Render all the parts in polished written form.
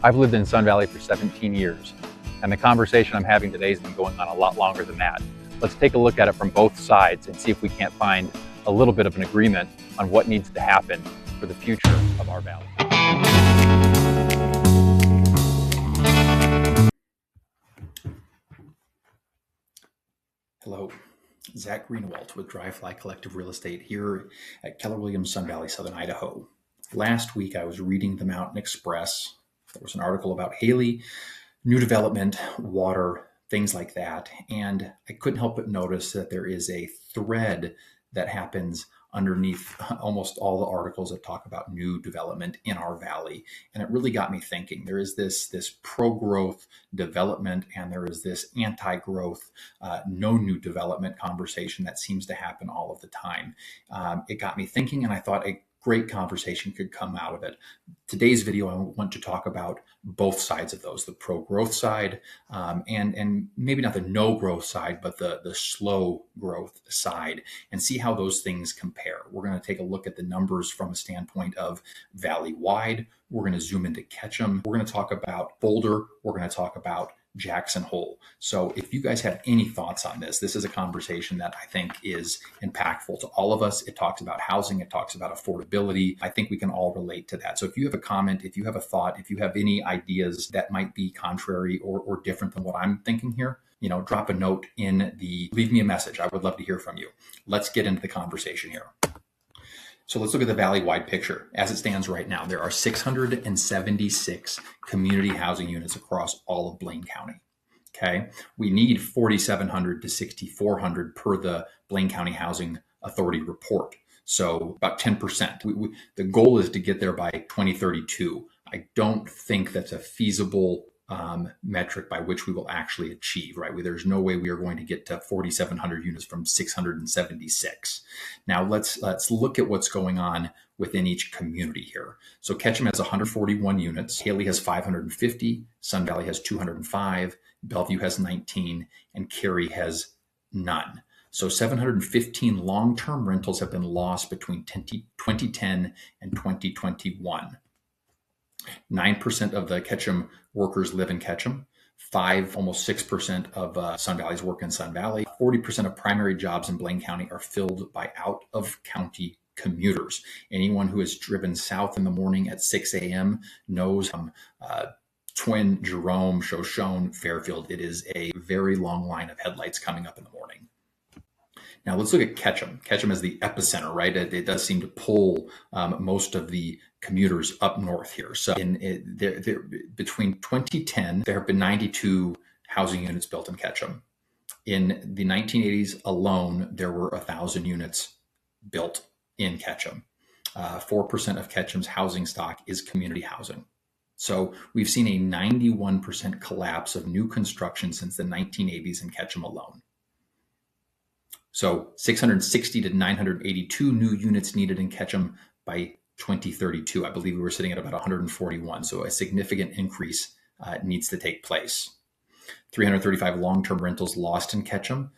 I've lived in Sun Valley for 17 years, and the conversation I'm having today has been going on a lot longer than that. Let's take a look at it from both sides and see if we can't find a little bit of an agreement on what needs to happen for the future of our valley. Hello, Zach Greenwald with Dry Fly Collective Real Estate here at Keller Williams, Sun Valley, Southern Idaho. Last week I was reading the Mountain Express. There was an article about Haley, new development, water, things like that. And I couldn't help but notice that there is a thread that happens underneath almost all the articles that talk about new development in our valley. And it really got me thinking. There is this pro-growth development and there is this anti-growth, no new development conversation that seems to happen all of the time. It got me thinking, and I thought a great conversation could come out of it. Today's video, I want to talk about both sides of those, the pro-growth side, and maybe not the no-growth side, but the slow growth side, and see how those things compare. We're going to take a look at the numbers from a standpoint of valley-wide. We're going to zoom into Ketchum. We're going to talk about Boulder. We're going to talk about Jackson Hole. So if you guys have any thoughts on this, this is a conversation that I think is impactful to all of us. It talks about housing. It talks about affordability. I think we can all relate to that. So if you have a comment, if you have a thought, if you have any ideas that might be contrary or different than what I'm thinking here, drop a note leave me a message. I would love to hear from you. Let's get into the conversation here. So let's look at the valley-wide picture. As it stands right now, there are 676 community housing units across all of Blaine County. Okay, we need 4,700 to 6,400 per the Blaine County Housing Authority report. So about 10%. The goal is to get there by 2032. I don't think that's a feasible metric by which we will actually achieve, right? There's no way we are going to get to 4,700 units from 676. Now let's look at what's going on within each community here. So Ketchum has 141 units, Haley has 550, Sun Valley has 205, Bellevue has 19, and Cary has none. So 715 long-term rentals have been lost between 2010 and 2021. 9% of the Ketchum workers live in Ketchum. Almost 6% of Sun Valley's work in Sun Valley. 40% of primary jobs in Blaine County are filled by out-of-county commuters. Anyone who has driven south in the morning at 6 a.m. knows Twin, Jerome, Shoshone, Fairfield. It is a very long line of headlights coming up in the morning. Now let's look at Ketchum. Ketchum is the epicenter, right? It does seem to pull most of the commuters up north here. So between 2010, there have been 92 housing units built in Ketchum. In the 1980s alone, there were 1,000 units built in Ketchum. 4% of Ketchum's housing stock is community housing. So we've seen a 91% collapse of new construction since the 1980s in Ketchum alone. So 660 to 982 new units needed in Ketchum by 2032. I believe we were sitting at about 141. So a significant increase needs to take place. 335 long-term rentals lost in Ketchum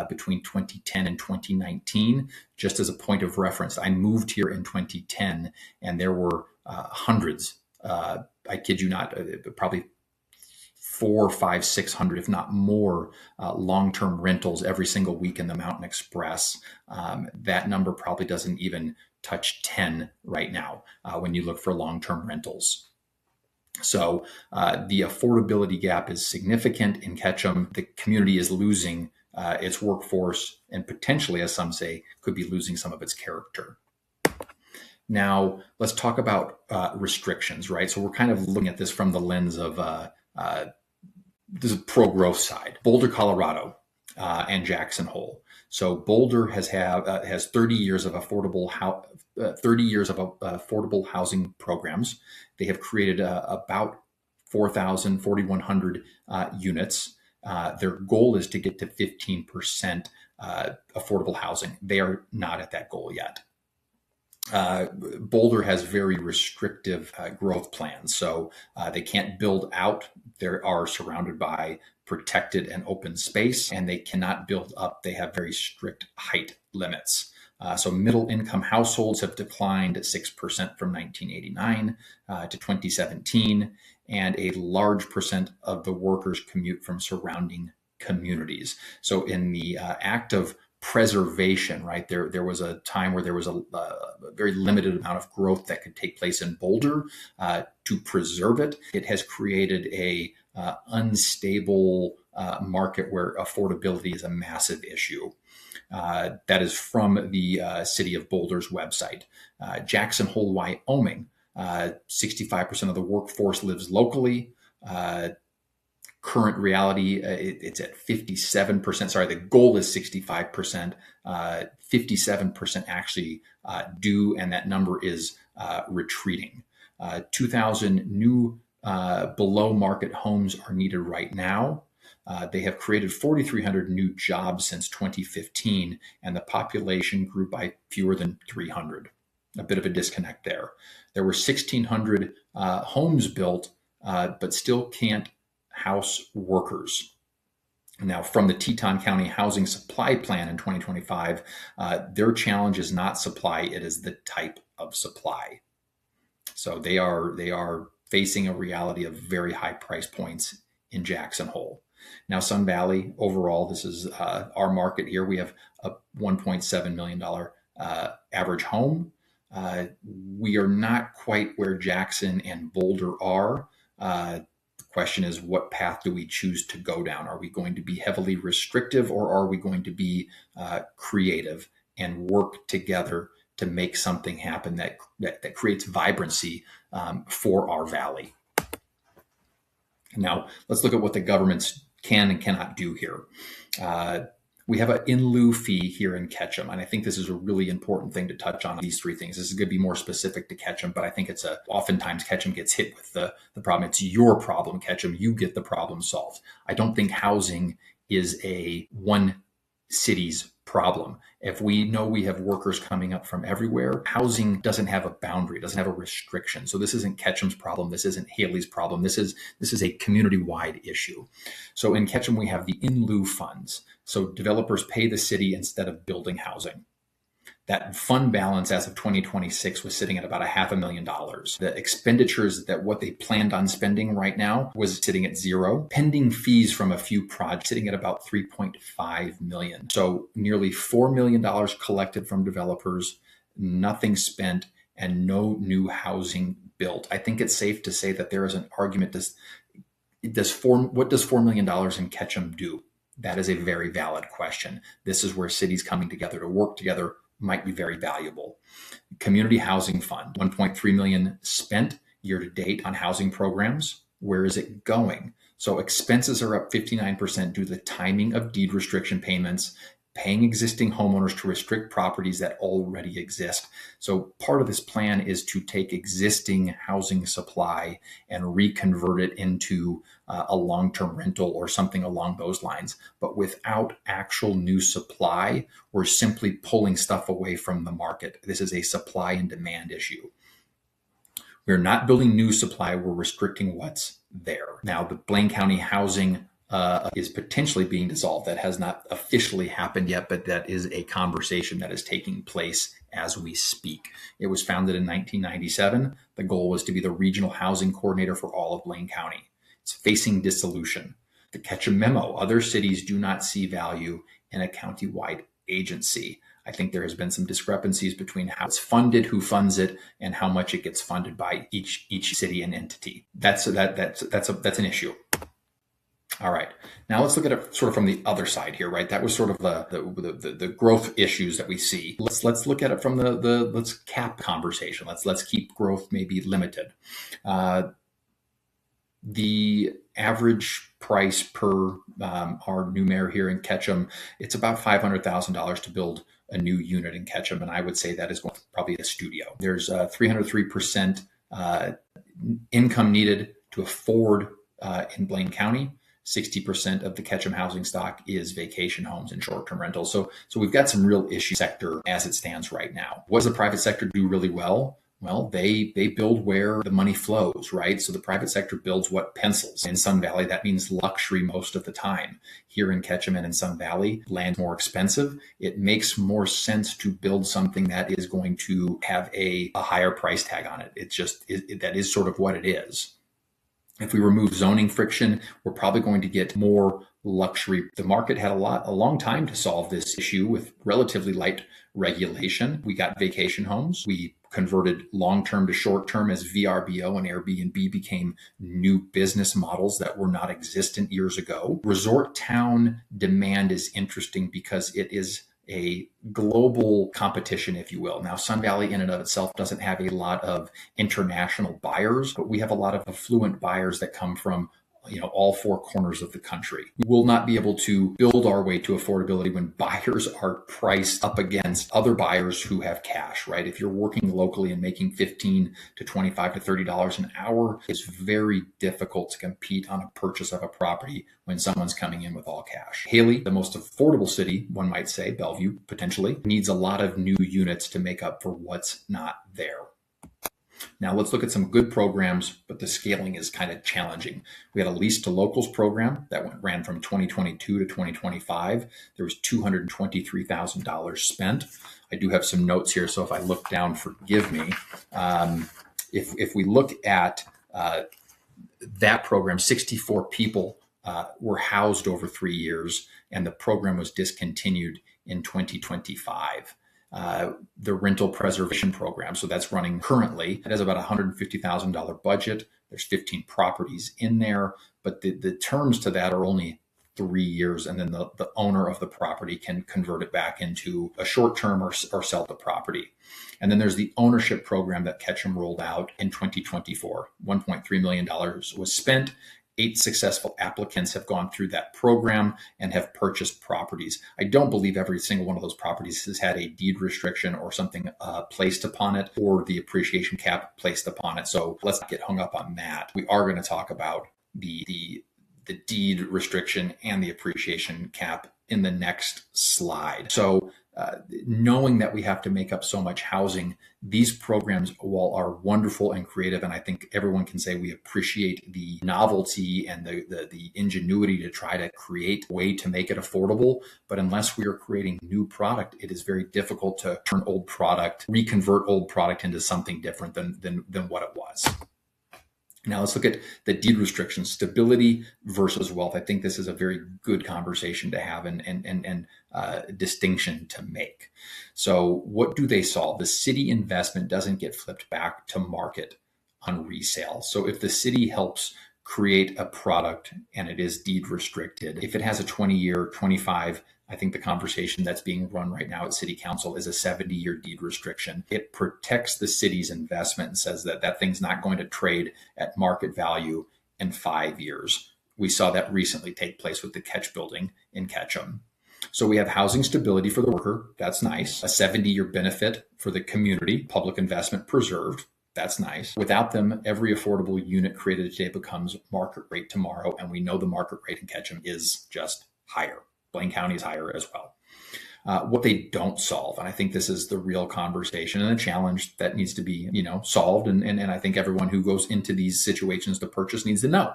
between 2010 and 2019. Just as a point of reference, I moved here in 2010 and there were hundreds, I kid you not, probably 400, 500, 600, if not more, long-term rentals every single week in the Mountain Express. That number probably doesn't even touch 10 right now when you look for long-term rentals. So the affordability gap is significant in Ketchum. The community is losing its workforce and potentially, as some say, could be losing some of its character. Now, let's talk about restrictions, right? So we're kind of looking at this from the lens of this is pro-growth side. Boulder, Colorado, and Jackson Hole. So Boulder has 30 years of affordable housing programs. They have created about 4,100 units. Their goal is to get to 15% affordable housing. They are not at that goal yet. Boulder has very restrictive growth plans, so they can't build out. They are surrounded by protected and open space, and they cannot build up. They have very strict height limits. So middle income households have declined 6% from 1989 to 2017, and a large percent of the workers commute from surrounding communities. So in the act of preservation, right, there was a time where there was a very limited amount of growth that could take place in Boulder. To preserve it, it has created a unstable market where affordability is a massive issue. That is from the City of Boulder's website. Jackson Hole, Wyoming, 65% of the workforce lives locally. Current reality, it's at 57%. Sorry, the goal is 65%. 57% actually do, and that number is retreating. 2,000 new below market homes are needed right now. They have created 4,300 new jobs since 2015, and the population grew by fewer than 300. A bit of a disconnect there. There were 1,600 homes built, but still can't house workers. Now, from the Teton County Housing Supply Plan in 2025, their challenge is not supply, it is the type of supply. So they are facing a reality of very high price points in Jackson Hole. Now, Sun Valley, overall, this is our market here. We have a $1.7 million average home. We are not quite where Jackson and Boulder are. The question is, what path do we choose to go down? Are we going to be heavily restrictive, or are we going to be creative and work together to make something happen that creates vibrancy for our valley? Now, let's look at what the governments can and cannot do here. We have an in lieu fee here in Ketchum, and I think this is a really important thing to touch on these three things. This is going to be more specific to Ketchum, but I think it's oftentimes Ketchum gets hit with the problem. It's your problem, Ketchum. You get the problem solved. I don't think housing is a one city's problem. If we know we have workers coming up from everywhere, housing doesn't have a boundary, doesn't have a restriction. So this isn't Ketchum's problem. This isn't Haley's problem. This is a community-wide issue. So in Ketchum, we have the in lieu funds. So developers pay the city instead of building housing. That fund balance as of 2026 was sitting at about $500,000. The expenditures that what they planned on spending right now was sitting at zero. Pending fees from a few projects sitting at about $3.5 million. So nearly $4 million collected from developers, nothing spent, and no new housing built. I think it's safe to say that there is an argument. What does $4 million in Ketchum do? That is a very valid question. This is where cities coming together to work together might be very valuable. Community Housing Fund, $1.3 million spent year to date on housing programs. Where is it going? So expenses are up 59% due to the timing of deed restriction payments, paying existing homeowners to restrict properties that already exist. So part of this plan is to take existing housing supply and reconvert it into a long-term rental or something along those lines. But without actual new supply, we're simply pulling stuff away from the market. This is a supply and demand issue. We're not building new supply, we're restricting what's there. Now, the Blaine County Housing is potentially being dissolved. That has not officially happened yet, but that is a conversation that is taking place as we speak. It was founded in 1997. The goal was to be the regional housing coordinator for all of Blaine County. It's facing dissolution. The Ketchum memo, other cities do not see value in a county-wide agency. I think there has been some discrepancies between how it's funded, who funds it, and how much it gets funded by each city and entity. That's an issue. All right. Now let's look at it sort of from the other side here, right? That was sort of the growth issues that we see. Let's look at it from let's cap conversation. Let's keep growth maybe limited. The average price per our new mayor here in Ketchum, it's about $500,000 to build a new unit in Ketchum, and I would say that is probably a studio. There's 303% income needed to afford in Blaine County. 60% of the Ketchum housing stock is vacation homes and short-term rentals. So we've got some real issue sector as it stands right now. What does the private sector do really well? Well, they build where the money flows, right? So the private sector builds what pencils. In Sun Valley, that means luxury most of the time. Here in Ketchum and in Sun Valley, land's more expensive. It makes more sense to build something that is going to have a higher price tag on it. That is sort of what it is. If we remove zoning friction, we're probably going to get more luxury. The market had a long time to solve this issue with relatively light regulation. We got vacation homes. We converted long-term to short-term as VRBO and Airbnb became new business models that were not existent years ago. Resort town demand is interesting because it is a global competition, if you will. Now, Sun Valley in and of itself doesn't have a lot of international buyers, but we have a lot of affluent buyers that come from all four corners of the country. We will not be able to build our way to affordability when buyers are priced up against other buyers who have cash, right? If you're working locally and making $15 to $25 to $30 an hour, it's very difficult to compete on a purchase of a property when someone's coming in with all cash. Haley, the most affordable city, one might say, Bellevue potentially, needs a lot of new units to make up for what's not there. Now let's look at some good programs, but the scaling is kind of challenging. We had a lease to locals program that ran from 2022 to 2025. There was $223,000 spent. I do have some notes here, so if I look down, forgive me. If we look at that program, 64 people were housed over 3 years, and the program was discontinued in 2025. The rental preservation program, so that's running currently. It has about $150,000 budget. There's 15 properties in there, but the terms to that are only 3 years, and then the owner of the property can convert it back into a short term or sell the property. And then there's the ownership program that Ketchum rolled out in 2024. $1.3 million was spent. 8 successful applicants have gone through that program and have purchased properties. I don't believe every single one of those properties has had a deed restriction or something placed upon it, or the appreciation cap placed upon it. So let's not get hung up on that. We are going to talk about the deed restriction and the appreciation cap in the next slide. So knowing that we have to make up so much housing, these programs, while are wonderful and creative, and I think everyone can say we appreciate the novelty and the ingenuity to try to create a way to make it affordable, but unless we are creating new product, it is very difficult to turn reconvert old product into something different than what it was. Now let's look at the deed restrictions, stability versus wealth. I think this is a very good conversation to have and distinction to make. So what do they solve? The city investment doesn't get flipped back to market on resale. So if the city helps create a product and it is deed restricted, if it has a 20-year, 25, I think the conversation that's being run right now at City Council is a 70-year deed restriction. It protects the city's investment and says that that thing's not going to trade at market value in 5 years. We saw that recently take place with the Ketch building in Ketchum. So we have housing stability for the worker. That's nice. A 70-year benefit for the community, public investment preserved. That's nice. Without them, every affordable unit created today becomes market rate tomorrow. And we know the market rate in Ketchum is just higher. Blaine County is higher as well. What they don't solve, and I think this is the real conversation and a challenge that needs to be, solved. And I think everyone who goes into these situations to purchase needs to know.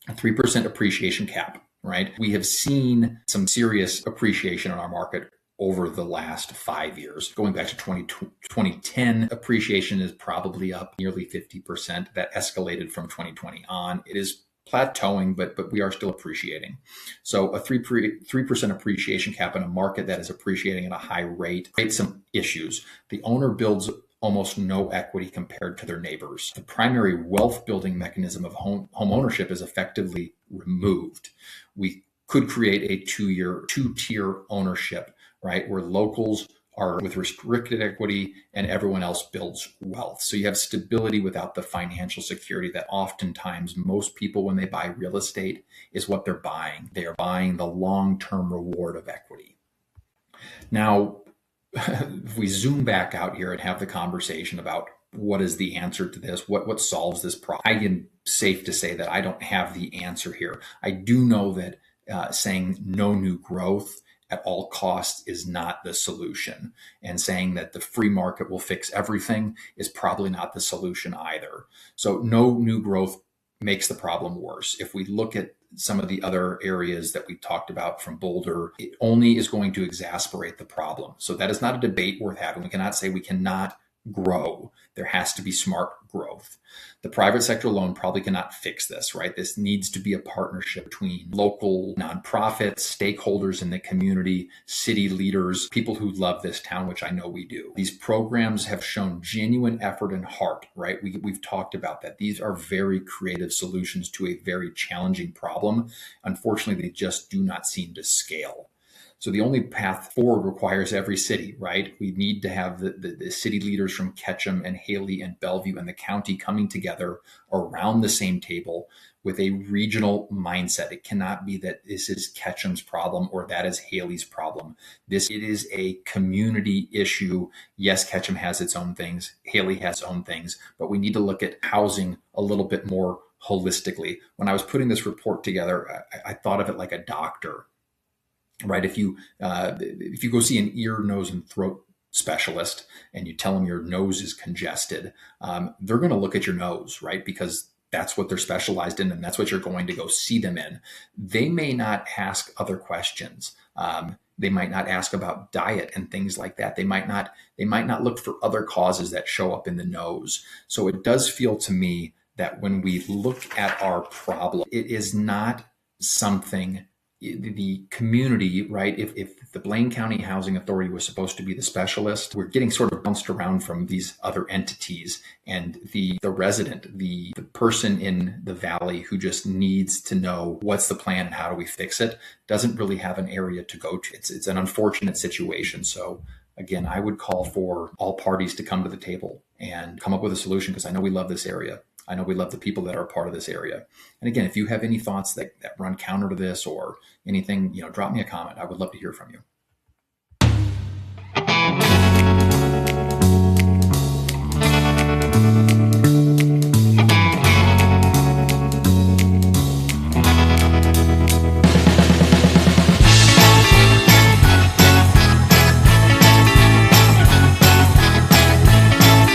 A 3% appreciation cap, right? We have seen some serious appreciation in our market over the last 5 years. Going back to 2010, appreciation is probably up nearly 50%. That escalated from 2020 on. It is plateauing, but we are still appreciating. So a 3% appreciation cap in a market that is appreciating at a high rate creates some issues. The owner builds almost no equity compared to their neighbors. The primary wealth building mechanism of home ownership is effectively removed. We could create a two-tier ownership, right, where locals are with restricted equity and everyone else builds wealth. So you have stability without the financial security that oftentimes most people, when they buy real estate, is what they're buying. They are buying the long-term reward of equity. Now, if we zoom back out here and have the conversation about what is the answer to this, what solves this problem, I am safe to say that I don't have the answer here. I do know that saying no new growth at all costs is not the solution. And saying that the free market will fix everything is probably not the solution either. So no new growth makes the problem worse. If we look at some of the other areas that we talked about from Boulder, it only is going to exacerbate the problem. So that is not a debate worth having. We cannot say we cannot grow. There has to be smart growth. The private sector alone probably cannot fix this, right? This needs to be a partnership between local nonprofits, stakeholders in the community, city leaders, people who love this town, which I know we do. These programs have shown genuine effort and heart, right? We've talked about that. These are very creative solutions to a very challenging problem. Unfortunately, they just do not seem to scale. So the only path forward requires every city, right? We need to have the city leaders from Ketchum and Haley and Bellevue and the county coming together around the same table with a regional mindset. It cannot be that this is Ketchum's problem or that is Haley's problem. It is a community issue. Yes, Ketchum has its own things. Haley has its own things, but we need to look at housing a little bit more holistically. When I was putting this report together, I thought of it like a doctor. Right. If you go see an ear, nose, and throat specialist and you tell them your nose is congested, they're going to look at your nose, right? Because that's what they're specialized in and that's what you're going to go see them in. They may not ask other questions. They might not ask about diet and things like that. They might not look for other causes that show up in the nose. So it does feel to me that when we look at our problem, it is not something the community, right? If the Blaine County Housing Authority was supposed to be the specialist, we're getting sort of bounced around from these other entities, and the resident, the person in the valley who just needs to know what's the plan and how do we fix it, doesn't really have an area to go to. It's an unfortunate situation. So again, I would call for all parties to come to the table and come up with a solution, because I know we love this area. I know we love the people that are part of this area. And again, if you have any thoughts that run counter to this or anything, drop me a comment. I would love to hear from you.